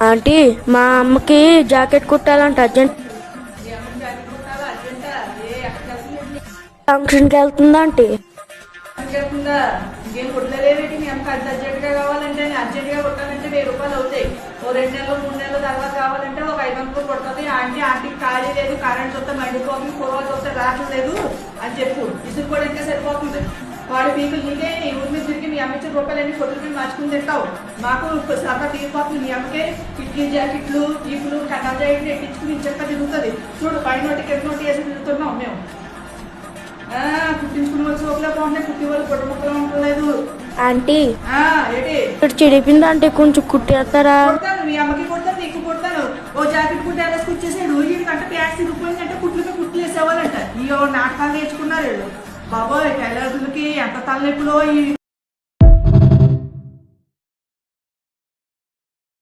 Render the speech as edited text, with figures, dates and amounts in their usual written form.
Aunty మా అమ్మకి jacket కుట్టాలంట urgent. ఫంక్షన్కి వెళ్తుందా ఆంటీ? ఇంకేం కుట్టలేవేటి మీ అమ్మకి అర్జెంట్గా కావాలంటే అర్జెంట్గా కుట్టాలంటే 1000 రూపాయలు అవుతాయి. ఓ 2 నెలలు 3 నెలల తర్వాత కావాలంటే ఒక 500 కుడుతుంది. ఆంటీకి ఖాళీ లేదు, కరెంట్ వస్తే మండిపోతుంది, కూరలు వస్తే రావట్లేదు అని చెప్పు. ఇసురు కూడా ఇంకా సరిపోతుంది. వాడి పీపుల్ నీకే ఊరి మీద తిరిగి మీ అమ్మ ఇచ్చిన రూపాయలన్నీ కొట్టుల మీద మార్చుకుని తింటావు. మాకు సరదా తీరిపోతుంది. మీ అమ్మకే కిట్లీ జాకెట్లు ఈపులు కట్టలు జాకెట్లు ఎక్కించుకుని చెప్ప తిరుగుతుంది. చూడు పై నోటి కింద నోటి వేసి తిరుగుతున్నాం మేము. కుట్టించుకునే వాళ్ళు సోపులో బాగుంటాయి, కుట్టి వాళ్ళు పొట్ట ముక్కలు ఉండలేదు. ఆంటీ ఏంటి ఇక్కడ చెడిపోయింది అంటే కొంచెం కుట్టేస్తారా? కొడతాను, మీ అమ్మకి కొడతాను, నీకు కొడతాను. ఓ జాకెట్ కుట్టి ఎలా కుచ్చేసాడు. వీడికంటే ప్యాక్ తిరిగిపోయిందంటే కుట్లకి కుట్లు వేసేవాళ్ళంట. ఈ నాటకాలు నేర్చుకున్నారు వీళ్ళు. బాబోయ్ టైలర్లకి ఎంత తలనొప్పులో.